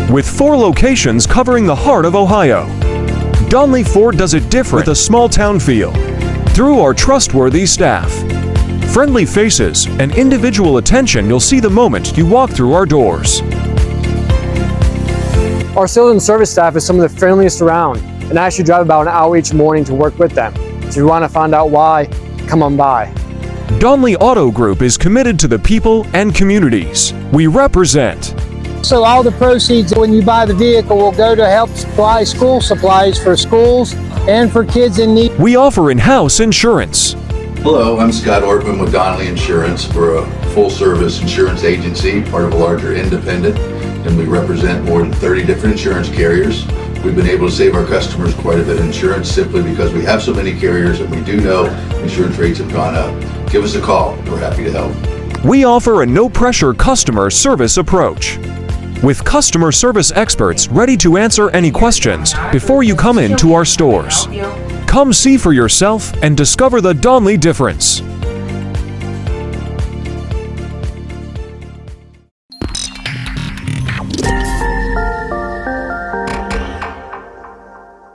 With 4 locations covering the heart of Ohio, Donley Ford does it different with a small-town feel. Through our trustworthy staff, friendly faces, and individual attention, you'll see the moment you walk through our doors. Our sales and service staff is some of the friendliest around, and I actually drive about an hour each morning to work with them. So if you want to find out why, come on by. Donley Auto Group is committed to the people and communities we represent. So all the proceeds when you buy the vehicle will go to help supply school supplies for schools and for kids in need. We offer in-house insurance. Hello, I'm Scott Ortman with Donley Insurance. We're a full-service insurance agency, part of a larger independent, and we represent more than 30 different insurance carriers. We've been able to save our customers quite a bit of insurance simply because we have so many carriers, and we do know insurance rates have gone up. Give us a call. We're happy to help. We offer a no-pressure customer service approach, with customer service experts ready to answer any questions before you come into our stores. Come see for yourself and discover the Donley difference.